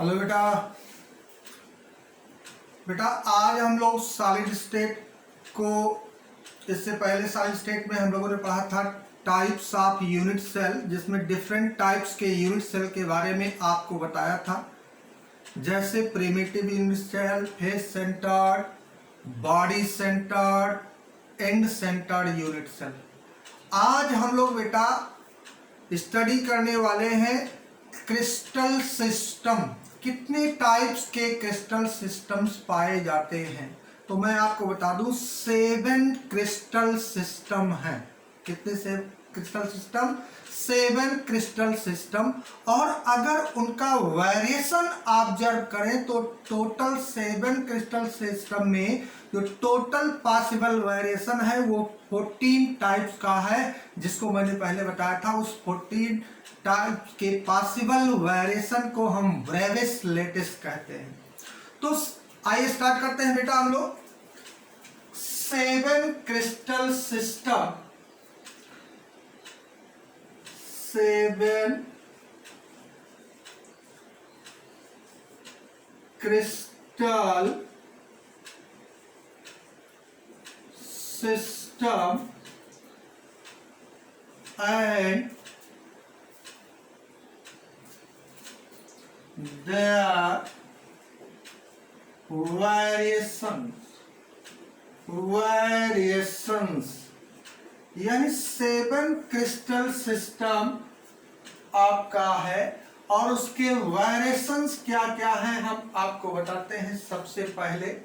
Hello बेटा। बेटा आज हम लोग सॉलिड स्टेट को, इससे पहले सॉलिड स्टेट में हम लोगों ने पढ़ा था टाइप्स ऑफ यूनिट सेल, जिसमें डिफरेंट टाइप्स के यूनिट सेल के बारे में आपको बताया था, जैसे primitive unit cell, face centred, body centred, end centred unit cell. आज हम लोग बेटा स्टडी करने वाले हैं क्रिस्टल सिस्टम। कितने टाइप्स के क्रिस्टल सिस्टम्स पाए जाते हैं? तो मैं आपको बता दूं 7 क्रिस्टल सिस्टम हैं। कितने से क्रिस्टल सिस्टम? 7 crystal system. और अगर उनका वेरिएशन ऑब्जर्व करें तो टोटल 7 क्रिस्टल सिस्टम में जो टोटल पॉसिबल वेरिएशन है वो 14 टाइप्स का है, जिसको मैंने पहले बताया था। उस 14 टाइप्स के पॉसिबल वेरिएशन को हम ब्रेविस लेटिस कहते हैं। तो आइए स्टार्ट करते हैं बेटा हम लोग। 7 crystal system, 7 crystal system and their variations यानी 7 क्रिस्टल सिस्टम आपका है और उसके वेरिएशंस क्या क्या हैं हम आपको बताते हैं। सबसे पहले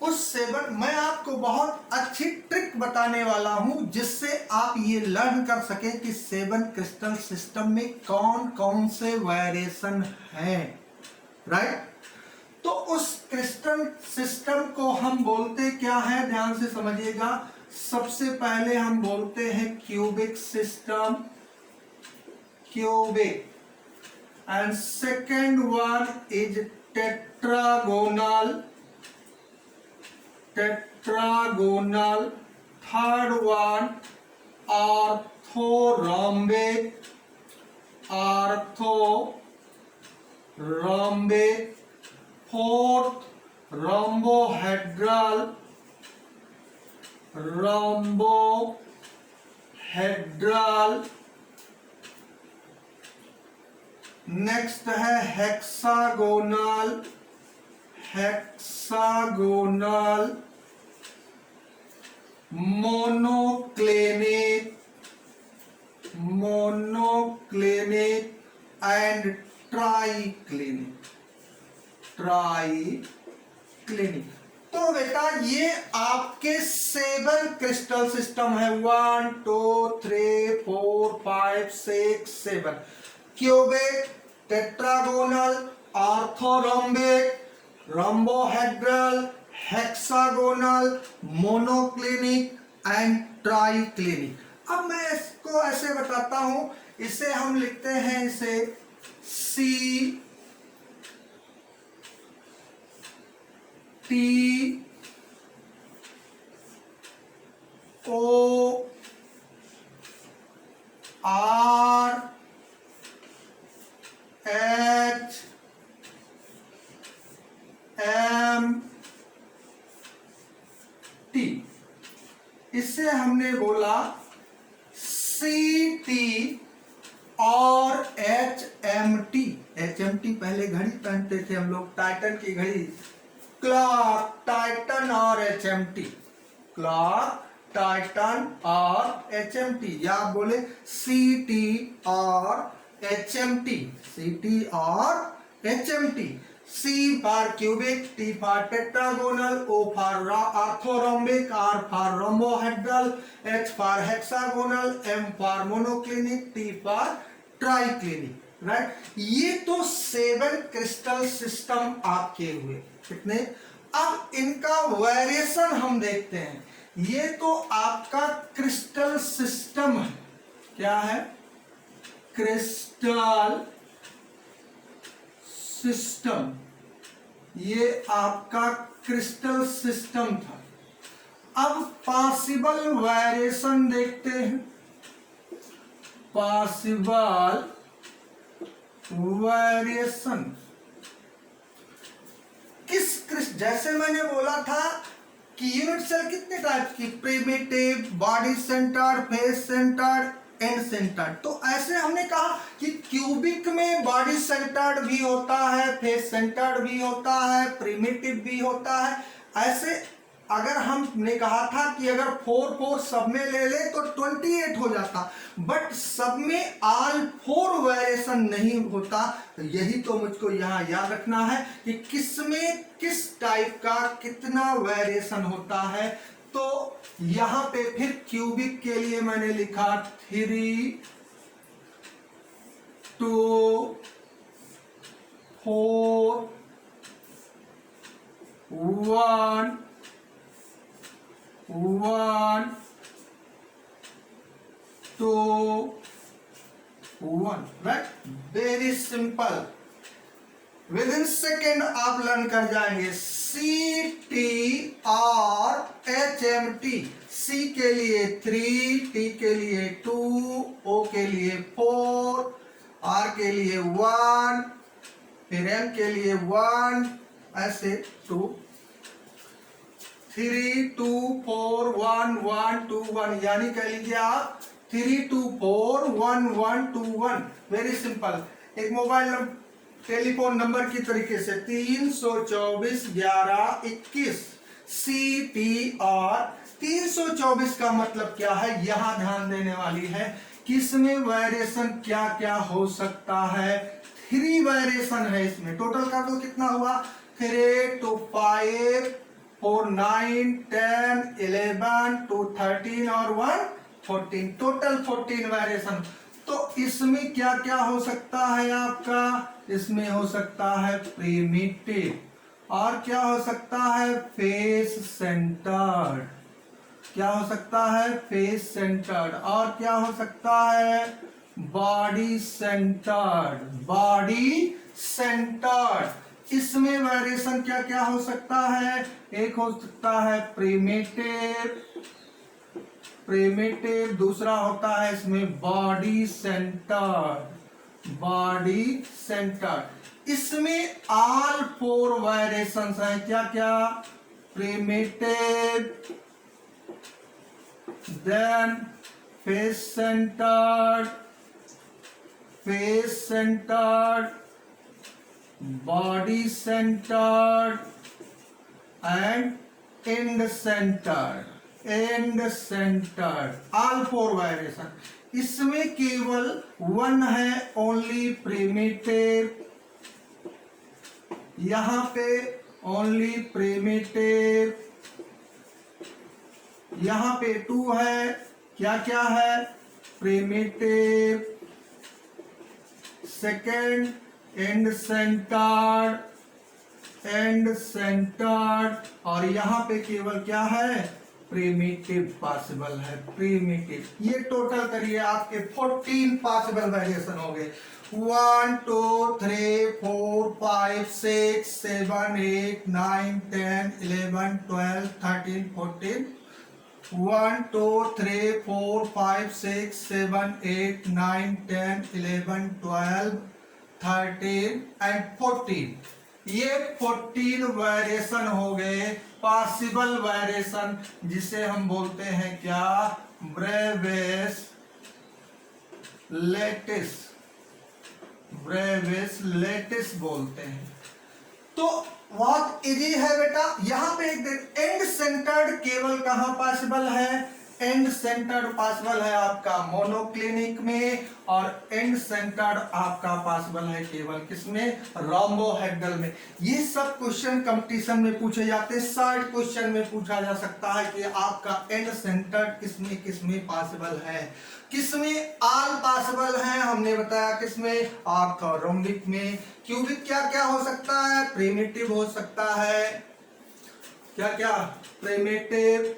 उस 7, मैं आपको बहुत अच्छी ट्रिक बताने वाला हूं जिससे आप ये लर्न कर सकें कि 7 क्रिस्टल सिस्टम में कौन कौन से वेरिएशन हैं, राइट। तो उस क्रिस्टल सिस्टम को हम बोलते क्या है, ध्यान से समझिएगा। सबसे पहले हम बोलते हैं cubic system, cubic, and second one is tetragonal, tetragonal, third one orthorhombic, orthorhombic, fourth rhombohedral, rhombohedral, next है hexagonal, hexagonal, monoclinic, monoclinic and triclinic, triclinic. तो बेटा ये आपके 7 क्रिस्टल सिस्टम है। 1 2 3 4 5 6 7। Cubic, tetragonal, orthorhombic, rhombohedral, hexagonal, monoclinic and triclinic. अब मैं इसको ऐसे बताता हूं, इसे हम लिखते हैं इसे C T O R H M T। इससे हमने बोला CT और HMT। HMT पहले घड़ी पहनते थे हम लोग, टाइटन की घड़ी, क्लॉक, टाइटन और HMT, क्लॉक, टाइटन और HMT। या आप बोले CT और HMT, CT और HMT। C for cubic, T for tetragonal, O for orthorhombic, R for rhombohedral, H for hexagonal, M for monoclinic, T for triclinic, right. ये तो 7 crystal system आपके हुए। कितने? अब इनका वेरिएशन हम देखते हैं। ये तो आपका क्रिस्टल सिस्टम है। क्या है? Crystal system. ये आपका क्रिस्टल सिस्टम था। अब पॉसिबल वेरिएशन देखते हैं। पॉसिबल वेरिएशन किस जैसे मैंने बोला था कि यूनिट सेल कितने टाइप की, primitive, body centred, face centred, end centred. तो ऐसे हमने कहा कि क्यूबिक में बॉडी सेंटर्ड भी होता है, फेस सेंटर्ड भी होता है, प्रिमिटिव भी होता है। ऐसे अगर हमने कहा था कि अगर 4 सब में ले ले तो 28 हो जाता, बट सब में ऑल 4 वेरिएशन नहीं होता। यही तो मुझको यहाँ याद रखना है कि किस में किस टाइप का कितना वेरिएशन होता है। तो यहां पे फिर क्यूबिक के लिए मैंने लिखा 3, 2, 4, 1, 1, 2, 1, right. Very simple, with in second आप लर्न कर जाएंगे। सी टी और HMT, सी के लिए 3, टी के लिए 2, ओ के लिए 4, आर के लिए 1, फिर एम के लिए 1, ऐसे 2, 3, 2, 4, 1, 1, 2, 1, यानी कह लीजिए आप 3, 2, 4, 1, 1, 2, 1। Very simple. एक मोबाइल टेलीफोन नंबर की तरीके से 324 11 21 CTR। 324 का मतलब क्या है, यहां ध्यान देने वाली है कि इसमें वेरिएशन क्या क्या हो सकता है। 3 वेरिएशन है इसमें। टोटल कर दो कितना हुआ, 3 to 5 4 9 10 11 2 13 और 1 14, टोटल 14 वेरिएशन। तो इसमें क्या क्या हो सकता है आपका, इसमें हो सकता है प्रिमिटिव, और क्या हो सकता है फेस सेंटर्ड, क्या हो सकता है फेस सेंटर्ड, और क्या हो सकता है बॉडी सेंटर्ड, बॉडी सेंटर्ड। इसमें वेरिएशन क्या क्या हो सकता है, एक हो सकता है प्रिमिटिव, प्रिमिटिव, दूसरा होता है इसमें बॉडी सेंटर्ड, बॉडी सेंटर्ड। इसमें ऑल 4 वेरिएशंस हैं, क्या क्या, primitive, then face centred, face centred, body centred end end centred, end centred, all 4 variation. इसमें केवल 1 है ओनली प्रिमिटिव, यहां पे ओनली प्रिमिटिव, यहां पे 2 है, क्या क्या है, primitive, second and centred, end centred, और यहां पे केवल क्या है, प्रिमिटिव पॉसिबल है, प्रिमिटिव। ये टोटल करिए आपके 14 पॉसिबल वेरिएशन हो गए। 1 2 3 4 5 6 7 8 9 10 11 12 13 14। 1 2 3 4 5 6 7 8 9 10 11 12 13 एंड 14। ये 14 वेरिएशन हो गए, पॉसिबल वेरिएशन, जिसे हम बोलते हैं क्या, ब्रेविस लेटिस, ब्रेविस लेटिस बोलते हैं। तो बहुत इजी है बेटा। यहां पे एक देख, एंड सेंटर्ड केवल कहां पॉसिबल है, एंड सेंटर्ड पॉसिबल है आपका मोनोक्लिनिक में, और एंड सेंटर्ड आपका पॉसिबल है केवल किसमें, रोम्बोहेड्रल में। ये सब क्वेश्चन कंपटीशन में पूछे जाते हैं। शॉर्ट क्वेश्चन में पूछा जा सकता है कि आपका एंड सेंटर्ड किसमें किसमें पॉसिबल है, किसमें ऑल पॉसिबल है, हमने बताया किसमें, ऑर्थोरोम्बिक में। क्यूबिक क्या क्या हो सकता है, प्रिमिटिव हो सकता है, क्या क्या, प्रिमिटिव,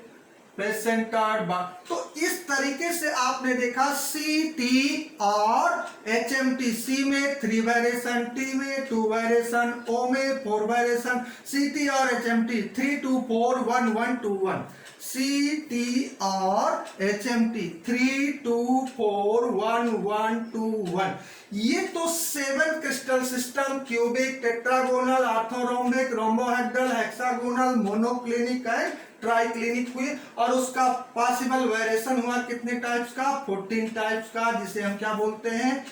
फेस सेंटर्ड। तो इस तरीके से आपने देखा सी टी और HMT। सी में 3 वेरिएशन, टी में 2 वेरिएशन, ओ में 4 वेरिएशन। सी टी और HMT 3 2 4 1 1 2 1। सी टी और HMT 3 2 4 1 1 2 1। ये तो 7 crystal system, cubic, tetragonal, orthorhombic, rhombohedral, hexagonal, monoclinic and triclinic हुई, और उसका पॉसिबल वेरिएशन हुआ कितने टाइप्स का? 14 टाइप्स का, जिसे हम क्या बोलते हैं?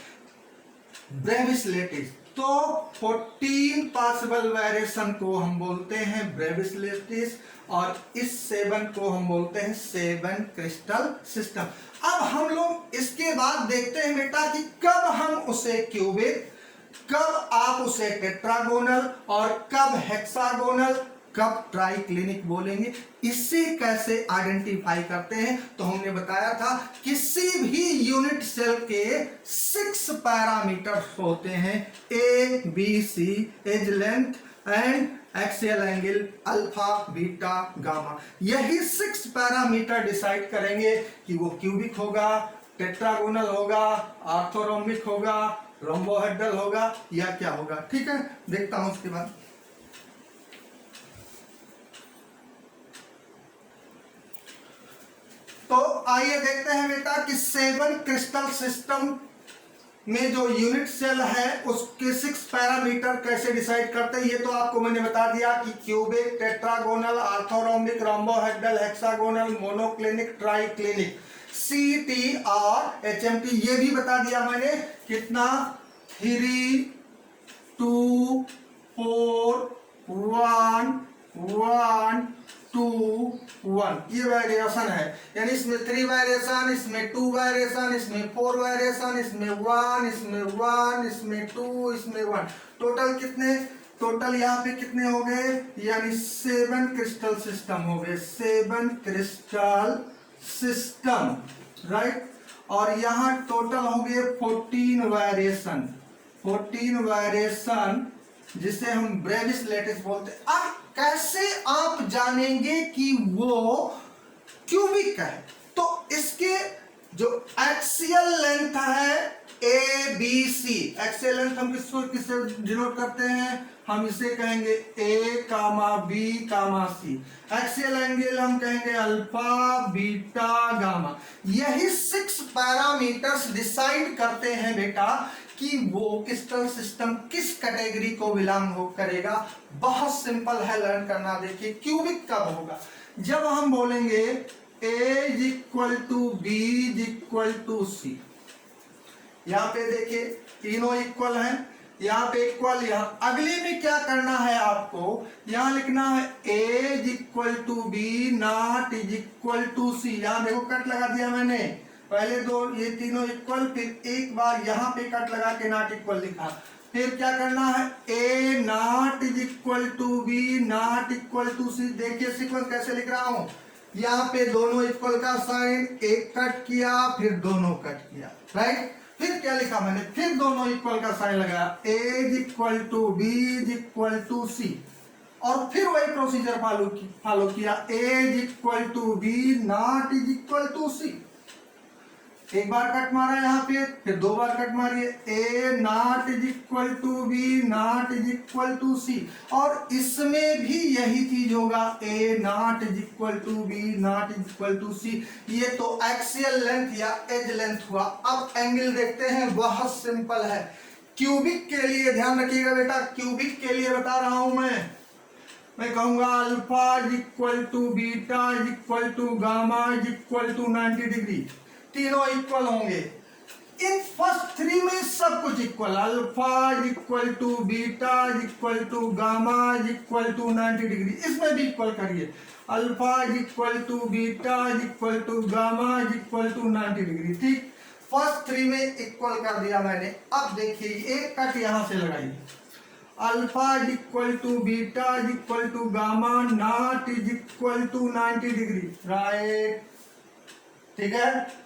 Bravais lattice. तो 14 पॉसिबल वेरिएशन को हम बोलते हैं ब्रेविस लेटिस, और इस 7 को हम बोलते हैं 7 क्रिस्टल सिस्टम। अब हम लोग इसके बाद देखते हैं बेटा कि कब हम उसे क्यूबिक, कब आप उसे टेट्रागोनल, और कब हेक्सागोनल, कब ट्राइक्लिनिक बोलेंगे। इससे कैसे आइडेंटिफाई करते हैं? तो हमने बताया था किसी भी यूनिट सेल के 6 पैरामीटर्स होते हैं, a b c, edge length and axial angle, alpha, beta, gamma. यही 6 पैरामीटर डिसाइड करेंगे कि वो क्यूबिक होगा, टेट्रागोनल होगा, ऑर्थोरोम्बिक होगा, रोम्बोहेड्रल होगा या क्या होगा। ठीक है, देखता हूं उसके बाद। तो आइए देखते हैं बेटा कि 7 क्रिस्टल सिस्टम में जो यूनिट सेल है उसके 6 पैरामीटर कैसे डिसाइड करते हैं। ये तो आपको मैंने बता दिया कि cubic, tetragonal, orthorhombic, rhombohedral, hexagonal, monoclinic, triclinic, CTR, HMT, ये भी बता दिया मैंने। कितना? 3 2 4 1 1 2 1, ये वेरिएशन है। यानी इसमें 3 वेरिएशन, इसमें 2 वेरिएशन, इसमें 4 वेरिएशन, इसमें 1, इसमें 1, इसमें 2, इसमें 1। टोटल कितने? टोटल यहाँ पे कितने हो गए? यानी 7 क्रिस्टल सिस्टम हो गए, 7 क्रिस्टल सिस्टम, राइट। और यहाँ टोटल हो गए 14 वेरिएशन, 14 वेरिएशन, जिसे हम ब्रेविस लेटिस बोलते हैं। अब कैसे आप जानेंगे कि वो क्यूबिक है? तो इसके जो एक्सियल लेंथ है a b c, axial length हम किससे डिनोट करते हैं? हम इसे कहेंगे a comma b comma c. Axial angle हम कहेंगे अल्फा, बीटा, गामा। यही 6 पैरामीटर्स डिसाइड करते हैं बेटा कि वो क्रिस्टल सिस्टम किस कैटेगरी को बिलोंग करेगा। बहुत सिंपल है लर्न करना। देखिए क्यूबिक कब होगा? जब हम बोलेंगे A is equal to B is equal to C. यहाँ पे देखिए तीनों इक्वल हैं, यहाँ पे इक्वल। यहाँ अगले में क्या करना है आपको? यहाँ लिखना है A is equal to B not is equal to C. यहाँ देखो कट लगा दिया मैंने, पहले दो ये तीनों इक्वल, फिर एक बार यहाँ पे कट लगा के नॉट इक्वल लिखा। फिर क्या करना है? A not is equal to B not equal to C. देखिए सीक्वेंस कैसे लिख रहा हूं। यहाँ पे दोनों इक्वल का साइन, एक कट किया, फिर दोनों कट किया, राइट। फिर क्या लिखा मैंने? फिर दोनों इक्वल का साइन लगाया, A is equal to B is equal to C, और फिर वही प्रोसीजर फॉलो किया, A is equal to B not is equal to C. एक बार कट मारा यहाँ पे, फिर 2 बार कट मारिए, A not is equal to B not is equal to C. और इसमें भी यही चीज होगा, A not is equal to B not is equal to C. ये तो एक्सियल लेंथ या एज लेंथ हुआ। अब एंगल देखते हैं, बहुत सिंपल है। क्यूबिक के लिए ध्यान रखिएगा बेटा, क्यूबिक के लिए बता रहा हूं मैं कहूंगा alpha is equal to beta is equal to gamma is equal to 90 degree. तीनों इक्वल होंगे। इन फर्स्ट 3 में सब कुछ equal, alpha is equal to beta is equal to gamma is equal to 90 degree. इसमें भी इक्वल करिए, alpha is equal to beta is equal to gamma is equal to 90 degree. ठीक, फर्स्ट 3 में इक्वल कर दिया मैंने। अब देखिए एक कट यहां से लगाइए, alpha is equal to beta is equal to gamma not is equal to 90 degree, right. ठीक है,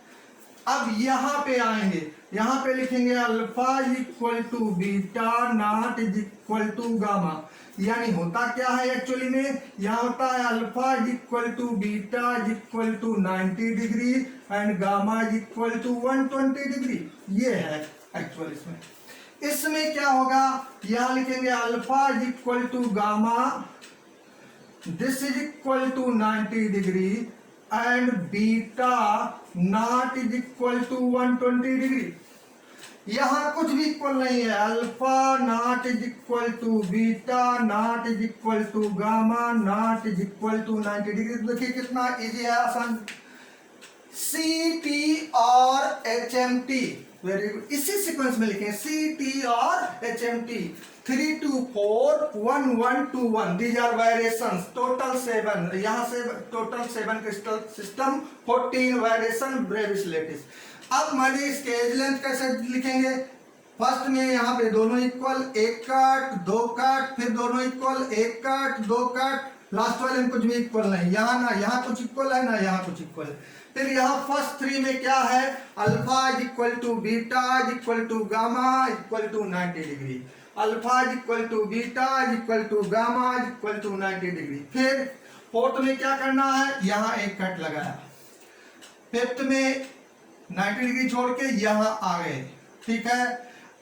अब यहां पे आएंगे, यहां पे लिखेंगे alpha is equal to beta not is equal to gamma. यानी होता क्या है एक्चुअली में? यहां होता है alpha is equal to beta is equal to 90 degree and gamma is equal to 120 degree. ये है एक्चुअल इसमें। इसमें क्या होगा? यहां लिखेंगे alpha is equal to gamma, this is equal to 90 degree and beta not is equal to 120 degree. यहाँ कुछ भी इक्वल नहीं है, alpha not is equal to beta not is equal to gamma not is equal to 90 degree. देखिए कितना easy है, आसान। C T और H M T, very good, इसी सीक्वेंस में लिखें, सी टी और H M T. 3 2 4 1 1 2 1, these are variations, total 7, यहाँ से total 7 crystal system, 14 variation Bravais lattice. अब मानिए इसके एज लेंथ कैसे लिखेंगे? फर्स्ट में यहाँ पे दोनों इक्वल, एक काट दो काट, फिर दोनों इक्वल, एक काट दो काट, लास्ट वाले में कुछ भी इक्वल नहीं, यहाँ ना यहाँ कुछ इक्वल है ना यहाँ कुछ इक्वल है। फिर यहाँ फर्स्ट 3 में क्या है? Alpha is equal to beta is equal to gamma equal to 90 degree, alpha is equal to beta is equal to gamma is equal to 90 degree. फिर फोर्थ में क्या करना है? यहाँ एक कट लगाया, फिफ्थ में 90 डिग्री छोड़ के यहाँ आ गए, ठीक है।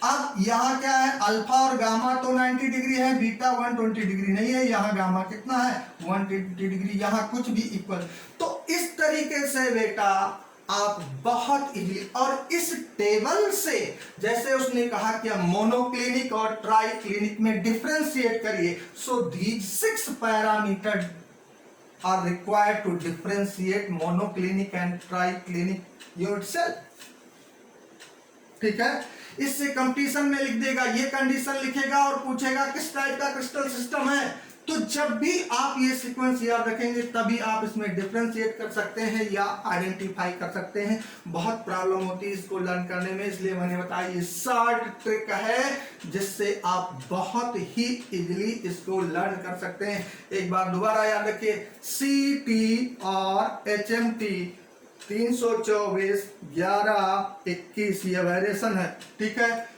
अब यहाँ क्या है? अल्फा और गामा तो 90 डिग्री है, बीटा 120 डिग्री नहीं है, यहाँ गामा कितना है? 120 डिग्री, यहाँ कुछ भी इक्वल। तो इस तरीके से बेटा आप बहुत इजीली, और इस टेबल से जैसे उसने कहा कि मोनोक्लिनिक और ट्राई क्लिनिक में डिफरेंशिएट करिए, so these 6 parameter are required to differentiate monoclinic and triclinic unit cell, ठीक है। इससे कंपटीशन में लिख देगा, ये कंडीशन लिखेगा और पूछेगा किस टाइप का क्रिस्टल सिस्टम है। तो जब भी आप ये सीक्वेंस याद रखेंगे तभी आप इसमें डिफरेंशिएट कर सकते हैं या आइडेंटिफाई कर सकते हैं। बहुत प्रॉब्लम होती है इसको लर्न करने में, इसलिए मैंने बताया ये शॉर्ट ट्रिक है जिससे आप बहुत ही इजीली इसको लर्न कर सकते हैं। एक बार दोबारा याद रखिए, सी टी और एच एम टी 324 11 21 ये वेरिएशन है, ठीक है।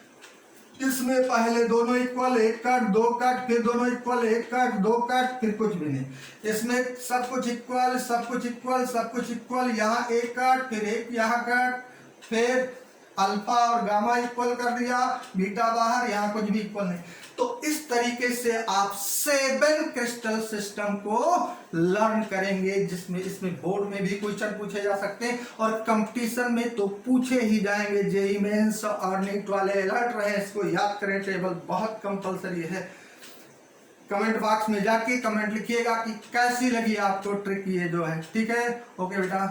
इसमें पहले दोनों इक्वल, एक काट दो काट, फिर दोनों इक्वल, एक काट दो काट, फिर कुछ भी नहीं। इसमें सब कुछ इक्वल, सब कुछ इक्वल, सब कुछ इक्वल, यहाँ एक काट, फिर एक यहाँ काट, फिर अल्फा और गामा इक्वल कर दिया, बीटा बाहर, यहाँ कुछ भी इक्वल नहीं। तो इस तरीके से आप 7 क्रिस्टल सिस्टम को लर्न करेंगे, जिसमें इसमें बोर्ड में भी क्वेश्चन पूछे जा सकते हैं और कंपटीशन में तो पूछे ही जाएंगे। जेईई मेंस और नीट वाले अलर्ट रहे, इसको याद करें, टेबल बहुत कंपलसरी है। कमेंट बॉक्स में जाके कमेंट लिखिएगा कि कैसी लगी आपको ट्रिक ये जो है, ठीक है। ओके बेटा।